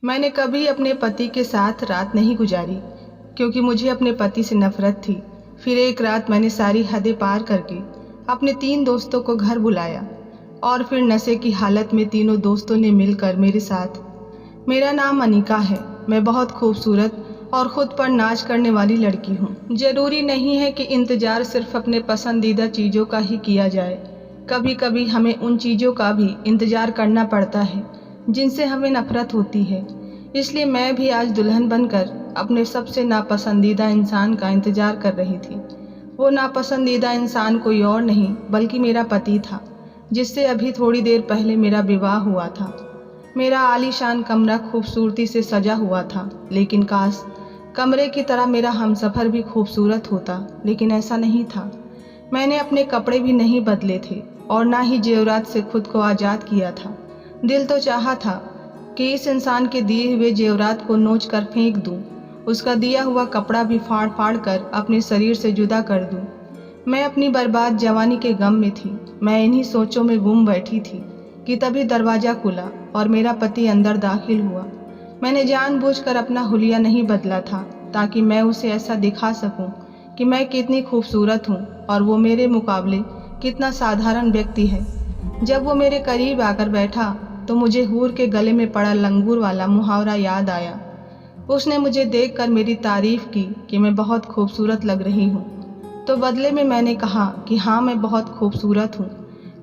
मैंने कभी अपने पति के साथ रात नहीं गुजारी क्योंकि मुझे अपने पति से नफरत थी। फिर एक रात मैंने सारी हदें पार करके अपने 3 दोस्तों को घर बुलाया और फिर नशे की हालत में तीनों दोस्तों ने मिलकर मेरे साथ। मेरा नाम अनिका है। मैं बहुत खूबसूरत और खुद पर नाज करने वाली लड़की हूँ। जरूरी नहीं है कि इंतजार सिर्फ अपने पसंदीदा चीज़ों का ही किया जाए। कभी कभी हमें उन चीज़ों का भी इंतजार करना पड़ता है जिनसे हमें नफरत होती है। इसलिए मैं भी आज दुल्हन बनकर अपने सबसे नापसंदीदा इंसान का इंतजार कर रही थी। वो नापसंदीदा इंसान कोई और नहीं बल्कि मेरा पति था, जिससे अभी थोड़ी देर पहले मेरा विवाह हुआ था। मेरा आलीशान कमरा खूबसूरती से सजा हुआ था, लेकिन काश कमरे की तरह मेरा हमसफर भी खूबसूरत होता, लेकिन ऐसा नहीं था। मैंने अपने कपड़े भी नहीं बदले थे और ना ही जेवरात से खुद को आज़ाद किया था। दिल तो चाहा था कि इस इंसान के दिए हुए जेवरात को नोच कर फेंक दूं, उसका दिया हुआ कपड़ा भी फाड़ फाड़ कर अपने शरीर से जुदा कर दूं। मैं अपनी बर्बाद जवानी के गम में थी। मैं इन्हीं सोचों में गुम बैठी थी कि तभी दरवाज़ा खुला और मेरा पति अंदर दाखिल हुआ। मैंने जानबूझकर अपना हुलिया नहीं बदला था ताकि मैं उसे ऐसा दिखा सकूं कि मैं कितनी खूबसूरत हूं और वो मेरे मुकाबले कितना साधारण व्यक्ति है। जब वो मेरे करीब आकर बैठा तो मुझे हूर के गले में पड़ा लंगूर वाला मुहावरा याद आया। उसने मुझे देखकर मेरी तारीफ की कि मैं बहुत खूबसूरत लग रही हूँ। तो बदले में मैंने कहा कि हाँ, मैं बहुत खूबसूरत हूँ,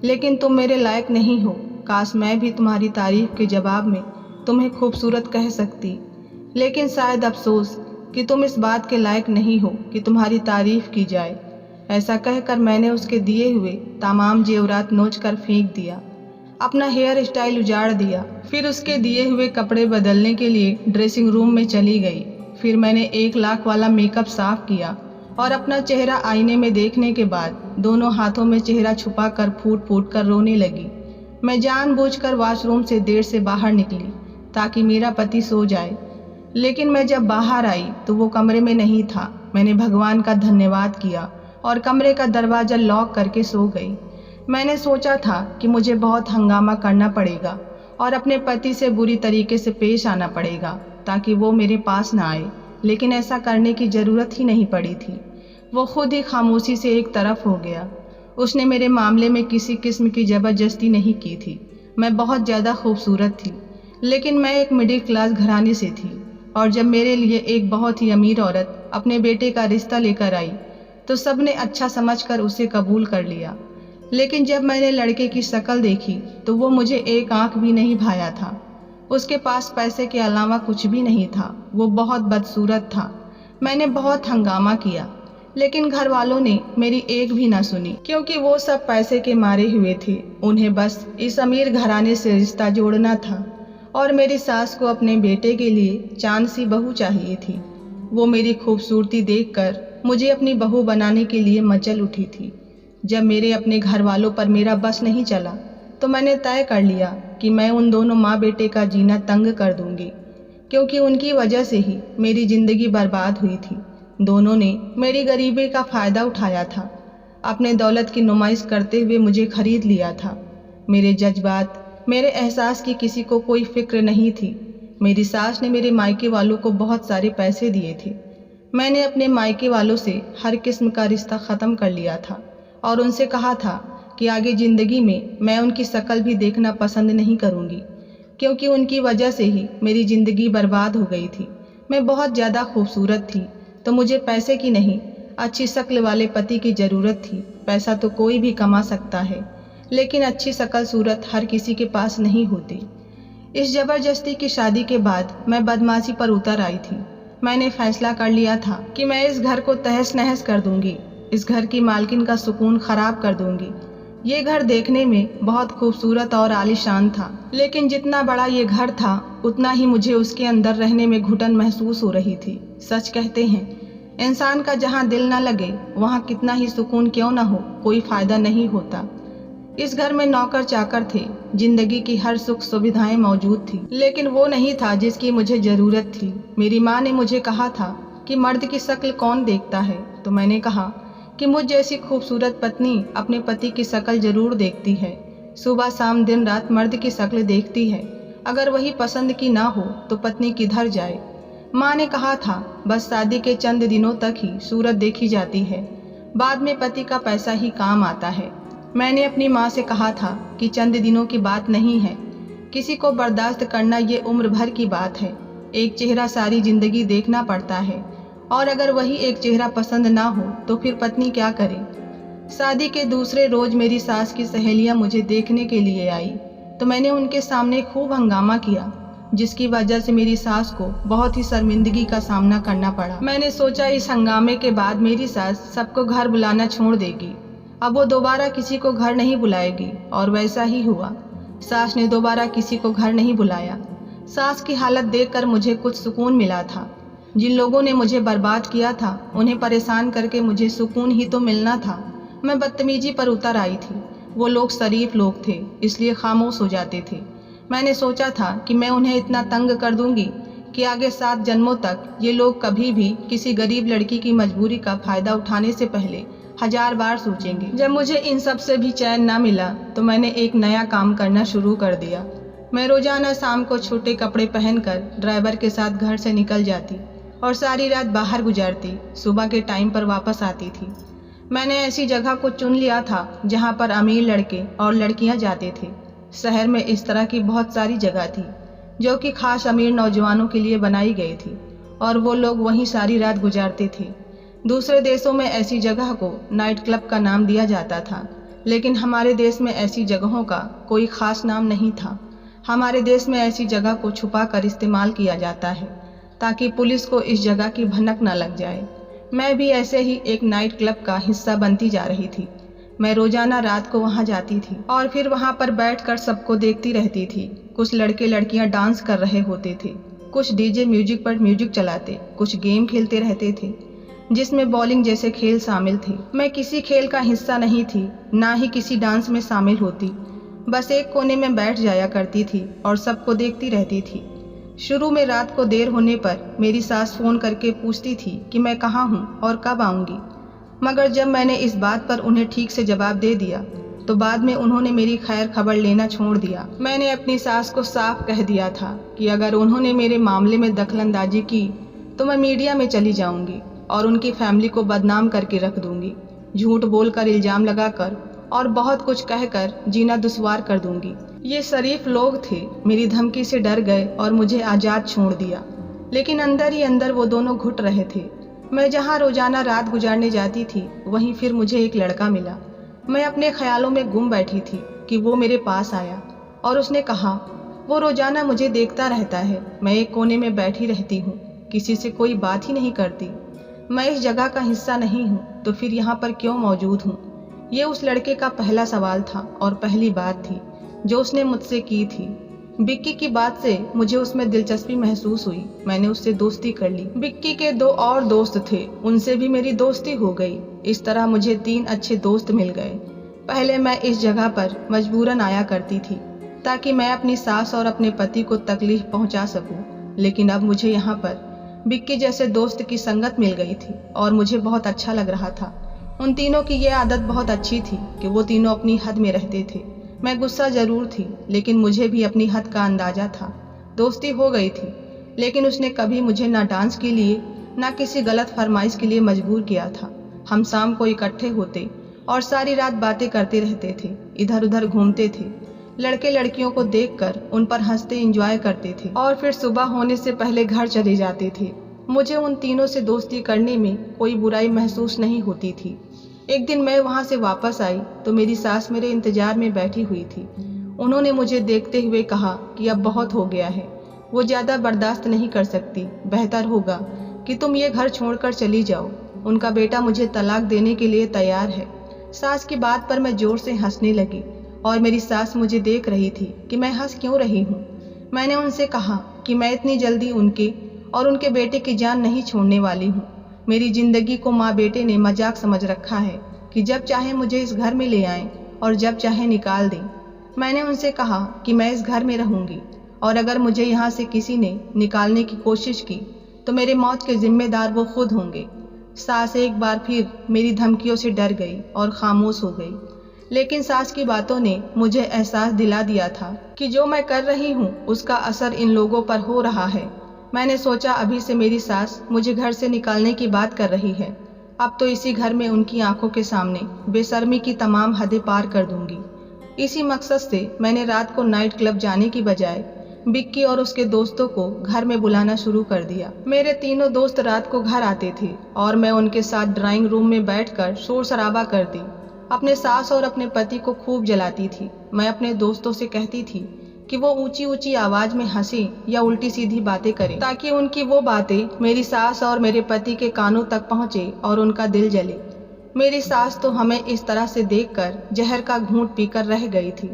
लेकिन तुम मेरे लायक नहीं हो। काश मैं भी तुम्हारी तारीफ के जवाब में तुम्हें खूबसूरत कह सकती, लेकिन शायद अफसोस कि तुम इस बात के लायक नहीं हो कि तुम्हारी तारीफ की जाए। ऐसा कहकर मैंने उसके दिए हुए तमाम जेवरात नोच कर फेंक दिया, अपना हेयर स्टाइल उजाड़ दिया। फिर उसके दिए हुए कपड़े बदलने के लिए ड्रेसिंग रूम में चली गई। फिर मैंने 1 लाख वाला मेकअप साफ किया और अपना चेहरा आईने में देखने के बाद दोनों हाथों में चेहरा छुपा कर फूट फूट कर रोने लगी। मैं जानबूझकर वॉशरूम से देर से बाहर निकली ताकि मेरा पति सो जाए, लेकिन मैं जब बाहर आई तो वो कमरे में नहीं था। मैंने भगवान का धन्यवाद किया और कमरे का दरवाज़ा लॉक करके सो गई। मैंने सोचा था कि मुझे बहुत हंगामा करना पड़ेगा और अपने पति से बुरी तरीके से पेश आना पड़ेगा ताकि वो मेरे पास ना आए, लेकिन ऐसा करने की ज़रूरत ही नहीं पड़ी थी। वो खुद ही खामोशी से एक तरफ हो गया। उसने मेरे मामले में किसी किस्म की ज़बरदस्ती नहीं की थी। मैं बहुत ज़्यादा खूबसूरत थी, लेकिन मैं एक मिडिल क्लास घराने से थी, और जब मेरे लिए एक बहुत ही अमीर औरत अपने बेटे का रिश्ता लेकर आई तो सबने अच्छा समझकर उसे कबूल कर लिया। लेकिन जब मैंने लड़के की शक्ल देखी तो वो मुझे एक आंख भी नहीं भाया था। उसके पास पैसे के अलावा कुछ भी नहीं था। वो बहुत बदसूरत था। मैंने बहुत हंगामा किया, लेकिन घर वालों ने मेरी एक भी ना सुनी, क्योंकि वो सब पैसे के मारे हुए थे। उन्हें बस इस अमीर घराने से रिश्ता जोड़ना था और मेरी सास को अपने बेटे के लिए चांद सी बहू चाहिए थी। वो मेरी खूबसूरती देखकर मुझे अपनी बहू बनाने के लिए मचल उठी थी। जब मेरे अपने घर वालों पर मेरा बस नहीं चला तो मैंने तय कर लिया कि मैं उन दोनों माँ बेटे का जीना तंग कर दूंगी, क्योंकि उनकी वजह से ही मेरी ज़िंदगी बर्बाद हुई थी। दोनों ने मेरी गरीबी का फ़ायदा उठाया था। अपने दौलत की नुमाइश करते हुए मुझे खरीद लिया था। मेरे जज्बात, मेरे एहसास की किसी को कोई फिक्र नहीं थी। मेरी सास ने मेरे मायके वालों को बहुत सारे पैसे दिए थे। मैंने अपने मायके वालों से हर किस्म का रिश्ता ख़त्म कर लिया था और उनसे कहा था कि आगे ज़िंदगी में मैं उनकी शक्ल भी देखना पसंद नहीं करूँगी, क्योंकि उनकी वजह से ही मेरी ज़िंदगी बर्बाद हो गई थी। मैं बहुत ज़्यादा खूबसूरत थी, तो मुझे पैसे की नहीं, अच्छी शक्ल वाले पति की ज़रूरत थी। पैसा तो कोई भी कमा सकता है, लेकिन अच्छी शक्ल सूरत हर किसी के पास नहीं होती। इस ज़बरदस्ती की शादी के बाद मैं बदमाशी पर उतर आई थी। मैंने फैसला कर लिया था कि मैं इस घर को तहस नहस कर दूंगी। इस घर की मालकिन का सुकून खराब कर दूंगी। ये घर देखने में बहुत खूबसूरत और आलीशान था, लेकिन जितना बड़ा ये घर था उतना ही मुझे उसके अंदर रहने में घुटन महसूस हो रही थी। सच कहते हैं, इंसान का जहाँ दिल न लगे वहाँ कितना ही सुकून क्यों न हो, कोई फ़ायदा नहीं होता। इस घर में नौकर चाकर थे, जिंदगी की हर सुख सुविधाएं मौजूद थी, लेकिन वो नहीं था जिसकी मुझे ज़रूरत थी। मेरी माँ ने मुझे कहा था कि मर्द की शक्ल कौन देखता है, तो मैंने कहा कि मुझ जैसी खूबसूरत पत्नी अपने पति की शक्ल जरूर देखती है। सुबह शाम दिन रात मर्द की शक्ल देखती है, अगर वही पसंद की ना हो तो पत्नी किधर जाए। माँ ने कहा था बस शादी के चंद दिनों तक ही सूरत देखी जाती है, बाद में पति का पैसा ही काम आता है। मैंने अपनी माँ से कहा था कि चंद दिनों की बात नहीं है, किसी को बर्दाश्त करना ये उम्र भर की बात है। एक चेहरा सारी जिंदगी देखना पड़ता है, और अगर वही एक चेहरा पसंद ना हो तो फिर पत्नी क्या करे। शादी के दूसरे रोज मेरी सास की सहेलियां मुझे देखने के लिए आई तो मैंने उनके सामने खूब हंगामा किया, जिसकी वजह से मेरी सास को बहुत ही शर्मिंदगी का सामना करना पड़ा। मैंने सोचा इस हंगामे के बाद मेरी सास सबको घर बुलाना छोड़ देगी, अब वो दोबारा किसी को घर नहीं बुलाएगी, और वैसा ही हुआ। सास ने दोबारा किसी को घर नहीं बुलाया। सास की हालत देखकर मुझे कुछ सुकून मिला था। जिन लोगों ने मुझे बर्बाद किया था उन्हें परेशान करके मुझे सुकून ही तो मिलना था। मैं बदतमीजी पर उतर आई थी। वो लोग शरीफ लोग थे, इसलिए खामोश हो जाते थे। मैंने सोचा था कि मैं उन्हें इतना तंग कर दूंगी कि आगे 7 जन्मों तक ये लोग कभी भी किसी गरीब लड़की की मजबूरी का फायदा उठाने से पहले 1000 बार सोचेंगे। जब मुझे इन सब से भी चैन ना मिला तो मैंने एक नया काम करना शुरू कर दिया। मैं रोजाना शाम को छोटे कपड़े पहनकर ड्राइवर के साथ घर से निकल जाती और सारी रात बाहर गुजारती, सुबह के टाइम पर वापस आती थी। मैंने ऐसी जगह को चुन लिया था जहाँ पर अमीर लड़के और लड़कियाँ जाते थे। शहर में इस तरह की बहुत सारी जगह थी जो कि खास अमीर नौजवानों के लिए बनाई गई थी, और वो लोग वहीं सारी रात गुजारते थे। दूसरे देशों में ऐसी जगह को नाइट क्लब का नाम दिया जाता था, लेकिन हमारे देश में ऐसी जगहों का कोई खास नाम नहीं था। हमारे देश में ऐसी जगह को छुपा कर इस्तेमाल किया जाता है ताकि पुलिस को इस जगह की भनक न लग जाए। मैं भी ऐसे ही एक नाइट क्लब का हिस्सा बनती जा रही थी। मैं रोजाना रात को वहां जाती थी और फिर वहां पर बैठकर सबको देखती रहती थी। कुछ लड़के लड़कियां डांस कर रहे होते थे, कुछ डीजे म्यूजिक पर म्यूजिक चलाते, कुछ गेम खेलते रहते थे जिसमें बॉलिंग जैसे खेल शामिल थे। मैं किसी खेल का हिस्सा नहीं थी, ना ही किसी डांस में शामिल होती। बस एक कोने में बैठ जाया करती थी और सबको देखती रहती थी। शुरू में रात को देर होने पर मेरी सास फोन करके पूछती थी कि मैं कहाँ हूँ और कब आऊँगी, मगर जब मैंने इस बात पर उन्हें ठीक से जवाब दे दिया तो बाद में उन्होंने मेरी खैर खबर लेना छोड़ दिया। मैंने अपनी सास को साफ कह दिया था कि अगर उन्होंने मेरे मामले में दखलंदाजी की तो मैं मीडिया में चली जाऊंगी और उनकी फैमिली को बदनाम करके रख दूंगी, झूठ बोलकर इल्जाम लगाकर और बहुत कुछ कहकर जीना दुश्वार कर दूंगी। ये शरीफ लोग थे, मेरी धमकी से डर गए और मुझे आज़ाद छोड़ दिया, लेकिन अंदर ही अंदर वो दोनों घुट रहे थे। मैं जहाँ रोजाना रात गुजारने जाती थी वहीं फिर मुझे एक लड़का मिला। मैं अपने ख्यालों में गुम बैठी थी कि वो मेरे पास आया और उसने कहा, वो रोजाना मुझे देखता रहता है, मैं एक कोने में बैठी रहती हूँ, किसी से कोई बात ही नहीं करती, मैं इस जगह का हिस्सा नहीं हूँ तो फिर यहाँ पर क्यों मौजूद हूँ। ये उस लड़के का पहला सवाल था और पहली बात थी जो उसने मुझसे की थी। बिक्की की बात से मुझे उसमें दिलचस्पी महसूस हुई। मैंने उससे दोस्ती कर ली। बिक्की के 2 और दोस्त थे, उनसे भी मेरी दोस्ती हो गई। इस तरह मुझे 3 अच्छे दोस्त मिल गए। पहले मैं इस जगह पर मजबूरन आया करती थी ताकि मैं अपनी सास और अपने पति को तकलीफ पहुंचा सकूं, लेकिन अब मुझे यहाँ पर बिक्की जैसे दोस्त की संगत मिल गई थी और मुझे बहुत अच्छा लग रहा था। उन तीनों की ये आदत बहुत अच्छी थी कि वो तीनों अपनी हद में रहते थे। मैं गुस्सा जरूर थी, लेकिन मुझे भी अपनी हद का अंदाजा था। दोस्ती हो गई थी, लेकिन उसने कभी मुझे ना डांस के लिए ना किसी गलत फरमाइश के लिए मजबूर किया था। हम शाम को इकट्ठे होते और सारी रात बातें करते रहते थे, इधर उधर घूमते थे, लड़के लड़कियों को देखकर उन पर हंसते एंजॉय करते थे और फिर सुबह होने से पहले घर चले जाते थे। मुझे उन तीनों से दोस्ती करने में कोई बुराई महसूस नहीं होती थी। एक दिन मैं वहां से वापस आई तो मेरी सास मेरे इंतजार में बैठी हुई थी। उन्होंने मुझे देखते हुए कहा कि अब बहुत हो गया है, वो ज़्यादा बर्दाश्त नहीं कर सकती, बेहतर होगा कि तुम ये घर छोड़कर चली जाओ। उनका बेटा मुझे तलाक देने के लिए तैयार है। सास की बात पर मैं जोर से हंसने लगी और मेरी सास मुझे देख रही थी कि मैं हंस क्यों रही हूँ। मैंने उनसे कहा कि मैं इतनी जल्दी उनके और उनके बेटे की जान नहीं छोड़ने वाली हूँ। मेरी जिंदगी को माँ बेटे ने मजाक समझ रखा है कि जब चाहे मुझे इस घर में ले आएं और जब चाहे निकाल दें। मैंने उनसे कहा कि मैं इस घर में रहूंगी और अगर मुझे यहाँ से किसी ने निकालने की कोशिश की तो मेरे मौत के जिम्मेदार वो खुद होंगे। सास एक बार फिर मेरी धमकियों से डर गई और खामोश हो गई। लेकिन सास की बातों ने मुझे एहसास दिला दिया था कि जो मैं कर रही हूँ उसका असर इन लोगों पर हो रहा है। मैंने सोचा अभी से मेरी सास मुझे घर से निकालने की बात कर रही है, अब तो इसी घर में उनकी आंखों के सामने बेशर्मी की तमाम हदें पार कर दूंगी। इसी मकसद से मैंने रात को नाइट क्लब जाने की बजाय बिक्की और उसके दोस्तों को घर में बुलाना शुरू कर दिया। मेरे तीनों दोस्त रात को घर आते थे और मैं उनके साथ ड्राइंग रूम में बैठकर शोर शराबा करती, अपने सास और अपने पति को खूब जलाती थी। मैं अपने दोस्तों से कहती थी कि वो ऊंची ऊंची आवाज में हंसे या उल्टी सीधी बातें करें, ताकि उनकी वो बातें मेरी सास और मेरे पति के कानों तक पहुंचे और उनका दिल जले। मेरी सास तो हमें इस तरह से देखकर जहर का घूंट पीकर रह गई थी।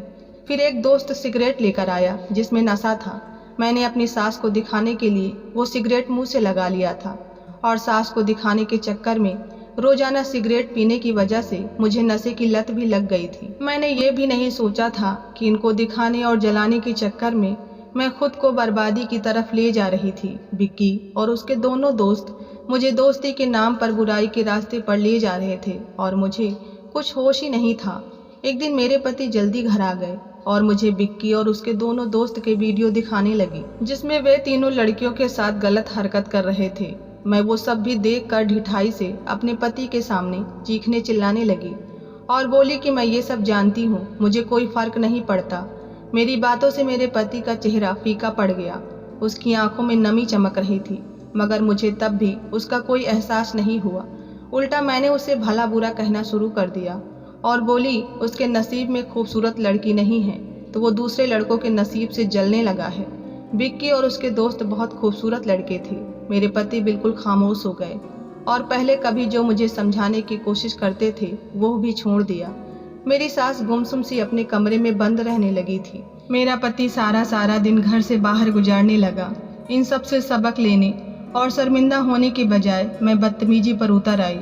फिर एक दोस्त सिगरेट लेकर आया जिसमें नशा था। मैंने अपनी सास को दिखाने के लिए वो सिगरेट मुंह से लगा लिया था और सास को दिखाने के चक्कर में रोजाना सिगरेट पीने की वजह से मुझे नशे की लत भी लग गई थी। मैंने ये भी नहीं सोचा था कि इनको दिखाने और जलाने के चक्कर में मैं खुद को बर्बादी की तरफ ले जा रही थी। बिक्की और उसके दोनों दोस्त मुझे दोस्ती के नाम पर बुराई के रास्ते पर ले जा रहे थे और मुझे कुछ होश ही नहीं था। एक दिन मेरे पति जल्दी घर आ गए और मुझे बिक्की और उसके दोनों दोस्त के वीडियो दिखाने लगी जिसमें वे तीनों लड़कियों के साथ गलत हरकत कर रहे थे। मैं वो सब भी देखकर ढिठाई से अपने पति के सामने चीखने चिल्लाने लगी और बोली कि मैं ये सब जानती हूँ, मुझे कोई फर्क नहीं पड़ता। मेरी बातों से मेरे पति का चेहरा फीका पड़ गया। उसकी आंखों में नमी चमक रही थी, मगर मुझे तब भी उसका कोई एहसास नहीं हुआ। उल्टा मैंने उसे भला बुरा कहना शुरू कर दिया और बोली उसके नसीब में खूबसूरत लड़की नहीं है तो वो दूसरे लड़कों के नसीब से जलने लगा है। बिक्की और उसके दोस्त बहुत खूबसूरत लड़के थे। मेरे पति बिल्कुल खामोश हो गए और पहले कभी जो मुझे समझाने की कोशिश करते थे वो भी छोड़ दिया। मेरी सास गुमसुम सी अपने कमरे में बंद रहने लगी थी। मेरा पति सारा दिन घर से बाहर गुजारने लगा। इन सब से सबक लेने और शर्मिंदा होने के बजाय मैं बदतमीजी पर उतर आई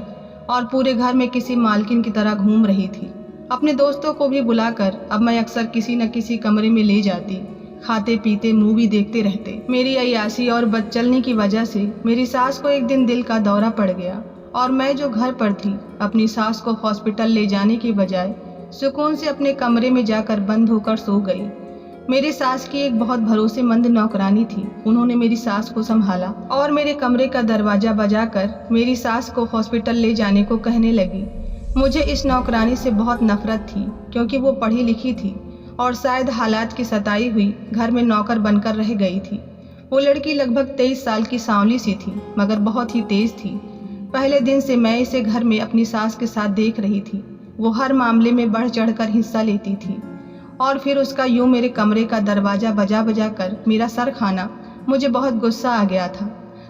और पूरे घर में किसी मालकिन की तरह घूम रही थी। अपने दोस्तों को भी बुलाकर अब मैं अक्सर किसी न किसी कमरे में ले जाती, खाते पीते मूवी देखते रहते। मेरी अय्याशी और बदचलनी की वजह से मेरी सास को एक दिन दिल का दौरा पड़ गया और मैं जो घर पर थी अपनी सास को हॉस्पिटल ले जाने की बजाय सुकून से अपने कमरे में जाकर बंद होकर सो गई। मेरी सास की एक बहुत भरोसेमंद नौकरानी थी। उन्होंने मेरी सास को संभाला और मेरे कमरे का दरवाजा बजाकर मेरी सास को हॉस्पिटल ले जाने को कहने लगी। मुझे इस नौकरानी से बहुत नफरत थी क्योंकि वो पढ़ी लिखी थी और शायद हालात की सताई हुई घर में नौकर बनकर रह गई थी। वो लड़की लगभग 23 साल की सांवली सी थी मगर बहुत ही तेज थी। पहले दिन से मैं इसे घर में अपनी सास के साथ देख रही थी। वो हर मामले में बढ़ चढ़कर हिस्सा लेती थी और फिर उसका यूं मेरे कमरे का दरवाजा बजा बजा कर मेरा सर खाना मुझे बहुत गुस्सा आ गया था।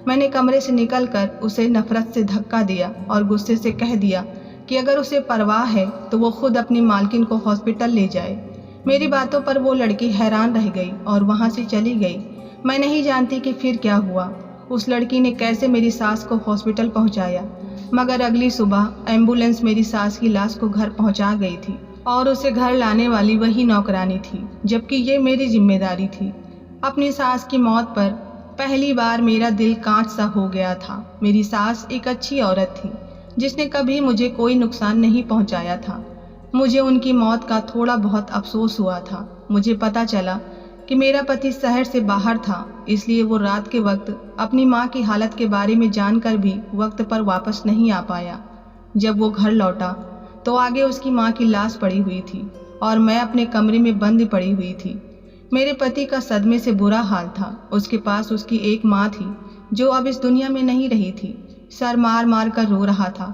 मैंने कमरे से निकलकर उसे नफरत से धक्का दिया और गुस्से से कह दिया कि अगर उसे परवाह है तो वो खुद अपनी मालकिन को हॉस्पिटल ले जाए। मेरी बातों पर वो लड़की हैरान रह गई और वहाँ से चली गई। मैं नहीं जानती कि फिर क्या हुआ, उस लड़की ने कैसे मेरी सास को हॉस्पिटल पहुँचाया, मगर अगली सुबह एम्बुलेंस मेरी सास की लाश को घर पहुँचा गई थी और उसे घर लाने वाली वही नौकरानी थी, जबकि ये मेरी जिम्मेदारी थी। अपनी सास की मौत पर पहली बार मेरा दिल कांच सा हो गया था। मेरी सास एक अच्छी औरत थी जिसने कभी मुझे कोई नुकसान नहीं पहुंचाया था। मुझे उनकी मौत का थोड़ा बहुत अफसोस हुआ था। मुझे पता चला कि मेरा पति शहर से बाहर था, इसलिए वो रात के वक्त अपनी माँ की हालत के बारे में जानकर भी वक्त पर वापस नहीं आ पाया। जब वो घर लौटा तो आगे उसकी माँ की लाश पड़ी हुई थी और मैं अपने कमरे में बंद पड़ी हुई थी। मेरे पति का सदमे से बुरा हाल था। उसके पास उसकी एक माँ थी जो अब इस दुनिया में नहीं रही थी। सर मार मार कर रो रहा था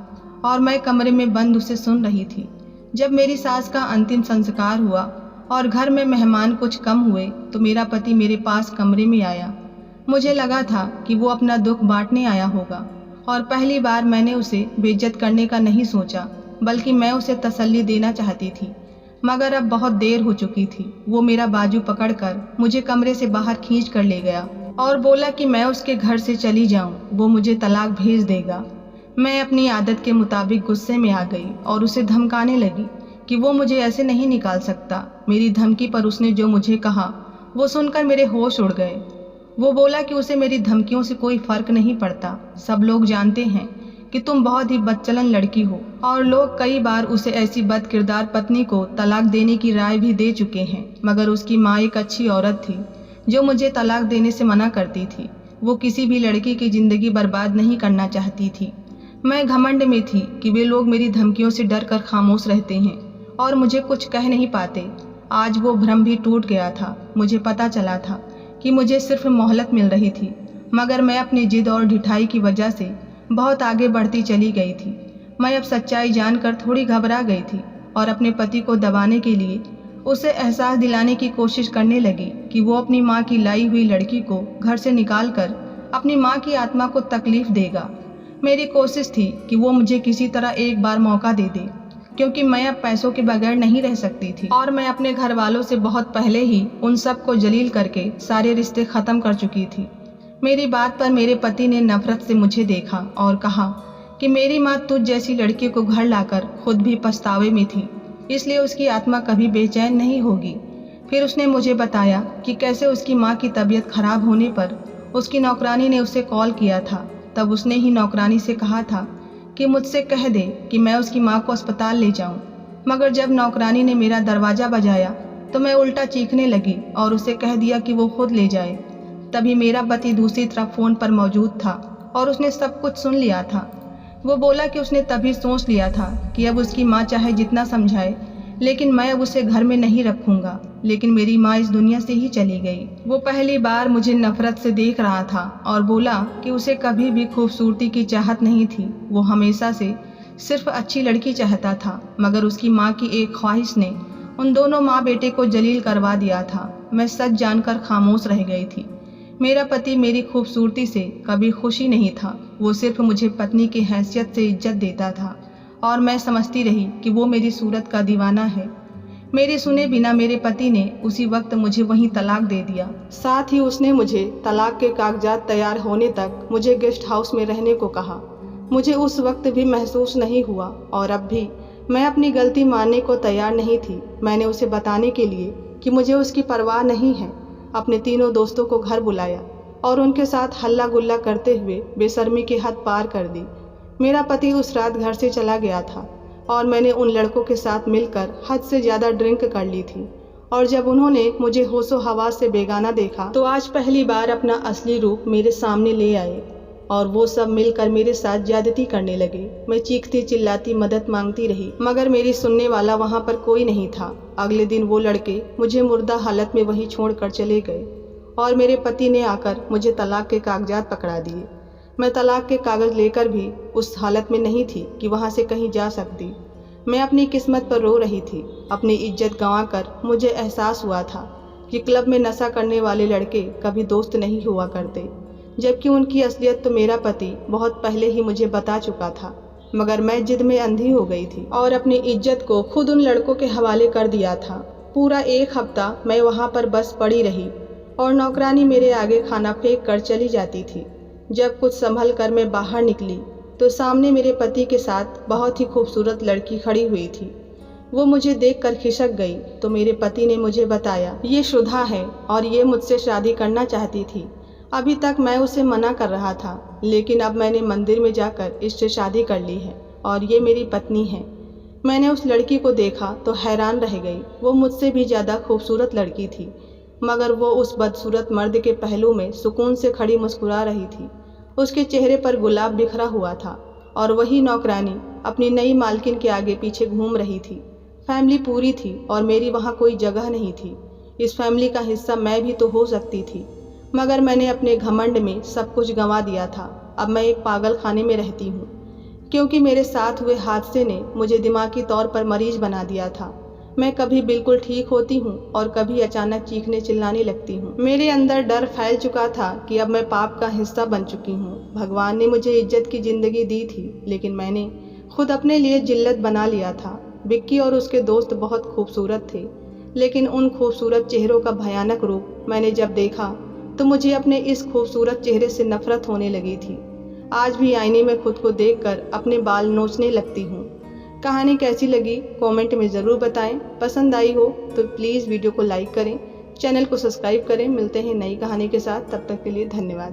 और मैं कमरे में बंद उसे सुन रही थी। जब मेरी सास का अंतिम संस्कार हुआ और घर में मेहमान कुछ कम हुए तो मेरा पति मेरे पास कमरे में आया। मुझे लगा था कि वो अपना दुख बांटने आया होगा और पहली बार मैंने उसे बेइज्जत करने का नहीं सोचा, बल्कि मैं उसे तसल्ली देना चाहती थी। मगर अब बहुत देर हो चुकी थी। वो मेरा बाजू पकड़कर मुझे कमरे से बाहर खींच कर ले गया और बोला कि मैं उसके घर से चली जाऊं, वो मुझे तलाक भेज देगा। मैं अपनी आदत के मुताबिक गुस्से में आ गई और उसे धमकाने लगी कि वो मुझे ऐसे नहीं निकाल सकता। मेरी धमकी पर उसने जो मुझे कहा वो सुनकर मेरे होश उड़ गए। वो बोला कि उसे मेरी धमकियों से कोई फर्क नहीं पड़ता। सब लोग जानते हैं कि तुम बहुत ही बदचलन लड़की हो, और लोग कई बार उसे ऐसी बदकिरदार पत्नी को तलाक देने की राय भी दे चुके हैं। मगर उसकी माँ एक अच्छी औरत थी जो मुझे तलाक देने से मना करती थी। वो किसी भी लड़की की ज़िंदगी बर्बाद नहीं करना चाहती थी। मैं घमंड में थी कि वे लोग मेरी धमकियों से डर कर खामोश रहते हैं और मुझे कुछ कह नहीं पाते। आज वो भ्रम भी टूट गया था। मुझे पता चला था कि मुझे सिर्फ मोहलत मिल रही थी, मगर मैं अपनी जिद और ढिठाई की वजह से बहुत आगे बढ़ती चली गई थी। मैं अब सच्चाई जानकर थोड़ी घबरा गई थी और अपने पति को दबाने के लिए उसे एहसास दिलाने की कोशिश करने लगी कि वो अपनी माँ की लाई हुई लड़की को घर से निकालकर अपनी माँ की आत्मा को तकलीफ देगा। मेरी कोशिश थी कि वो मुझे किसी तरह एक बार मौका दे दे, क्योंकि मैं अब पैसों के बगैर नहीं रह सकती थी और मैं अपने घर वालों से बहुत पहले ही उन सब को जलील करके सारे रिश्ते ख़त्म कर चुकी थी। मेरी बात पर मेरे पति ने नफरत से मुझे देखा और कहा कि मेरी माँ तुझ जैसी लड़की को घर लाकर खुद भी पछतावे में थी, इसलिए उसकी आत्मा कभी बेचैन नहीं होगी। फिर उसने मुझे बताया कि कैसे उसकी माँ की तबीयत खराब होने पर उसकी नौकरानी ने उसे कॉल किया था। तब उसने ही नौकरानी से कहा था कि मुझसे कह दे कि मैं उसकी माँ को अस्पताल ले जाऊं। मगर जब नौकरानी ने मेरा दरवाज़ा बजाया तो मैं उल्टा चीखने लगी और उसे कह दिया कि वो खुद ले जाए। तभी मेरा पति दूसरी तरफ फ़ोन पर मौजूद था और उसने सब कुछ सुन लिया था। वो बोला कि उसने तभी सोच लिया था कि अब उसकी माँ चाहे जितना समझाए, लेकिन मैं अब उसे घर में नहीं रखूँगा। लेकिन मेरी माँ इस दुनिया से ही चली गई। वो पहली बार मुझे नफरत से देख रहा था और बोला कि उसे कभी भी खूबसूरती की चाहत नहीं थी। वो हमेशा से सिर्फ अच्छी लड़की चाहता था, मगर उसकी माँ की एक ख्वाहिश ने उन दोनों माँ बेटे को जलील करवा दिया था। मैं सच जानकर खामोश रह गई थी। मेरा पति मेरी खूबसूरती से कभी खुशी नहीं था। वो सिर्फ मुझे पत्नी की हैसियत से इज्जत देता था और मैं समझती रही कि वो मेरी सूरत का दीवाना है। मेरे सुने बिना मेरे पति ने उसी वक्त मुझे वहीं तलाक दे दिया। साथ ही उसने मुझे तलाक के कागजात तैयार होने तक मुझे गेस्ट हाउस में रहने को कहा। मुझे उस वक्त भी महसूस नहीं हुआ और अब भी मैं अपनी गलती मानने को तैयार नहीं थी। मैंने उसे बताने के लिए कि मुझे उसकी परवाह नहीं है अपने तीनों दोस्तों को घर बुलाया और उनके साथ हल्ला गुल्ला करते हुए बेशर्मी की हद पार कर दी। मेरा पति उस रात घर से चला गया था और मैंने उन लड़कों के साथ मिलकर हद से ज़्यादा ड्रिंक कर ली थी। और जब उन्होंने मुझे होशो हवास से बेगाना देखा तो आज पहली बार अपना असली रूप मेरे सामने ले आए और वो सब मिलकर मेरे साथ ज्यादती करने लगे। मैं चीखती चिल्लाती मदद मांगती रही, मगर मेरी सुनने वाला वहाँ पर कोई नहीं था। अगले दिन वो लड़के मुझे मुर्दा हालत में वहीं छोड़कर चले गए और मेरे पति ने आकर मुझे तलाक के कागजात पकड़ा दिए। मैं तलाक के कागज़ लेकर भी उस हालत में नहीं थी कि वहाँ से कहीं जा सकती। मैं अपनी किस्मत पर रो रही थी। अपनी इज्जत गंवाकर मुझे एहसास हुआ था कि क्लब में नशा करने वाले लड़के कभी दोस्त नहीं हुआ करते, जबकि उनकी असलियत तो मेरा पति बहुत पहले ही मुझे बता चुका था। मगर मैं जिद में अंधी हो गई थी और अपनी इज्जत को खुद उन लड़कों के हवाले कर दिया था। पूरा एक हफ्ता मैं वहाँ पर बस पड़ी रही और नौकरानी मेरे आगे खाना फेंक कर चली जाती थी। जब कुछ संभल कर मैं बाहर निकली तो सामने मेरे पति के साथ बहुत ही खूबसूरत लड़की खड़ी हुई थी। वो मुझे देखकर खिसक गई तो मेरे पति ने मुझे बताया, ये शुद्धा है और ये मुझसे शादी करना चाहती थी। अभी तक मैं उसे मना कर रहा था, लेकिन अब मैंने मंदिर में जाकर इससे शादी कर ली है और ये मेरी पत्नी है। मैंने उस लड़की को देखा तो हैरान रह गई। वो मुझसे भी ज़्यादा खूबसूरत लड़की थी, मगर वो उस बदसूरत मर्द के पहलू में सुकून से खड़ी मुस्कुरा रही थी। उसके चेहरे पर गुलाब बिखरा हुआ था और वही नौकरानी अपनी नई मालकिन के आगे पीछे घूम रही थी। फैमिली पूरी थी और मेरी वहाँ कोई जगह नहीं थी। इस फैमिली का हिस्सा मैं भी तो हो सकती थी, मगर मैंने अपने घमंड में सब कुछ गंवा दिया था। अब मैं एक पागल खाने में रहती हूँ, क्योंकि मेरे साथ हुए हादसे ने मुझे दिमागी तौर पर मरीज बना दिया था। मैं कभी बिल्कुल ठीक होती हूँ और कभी अचानक चीखने चिल्लाने लगती हूँ। मेरे अंदर डर फैल चुका था कि अब मैं पाप का हिस्सा बन चुकी हूँ। भगवान ने मुझे इज्जत की ज़िंदगी दी थी, लेकिन मैंने खुद अपने लिए जिल्लत बना लिया था। विक्की और उसके दोस्त बहुत खूबसूरत थे, लेकिन उन खूबसूरत चेहरों का भयानक रूप मैंने जब देखा तो मुझे अपने इस खूबसूरत चेहरे से नफरत होने लगी थी। आज भी आईने में खुद को देखकर अपने बाल नोचने लगती हूँ। कहानी कैसी लगी कमेंट में ज़रूर बताएं। पसंद आई हो तो प्लीज़ वीडियो को लाइक करें, चैनल को सब्सक्राइब करें। मिलते हैं नई कहानी के साथ, तब तक के लिए धन्यवाद।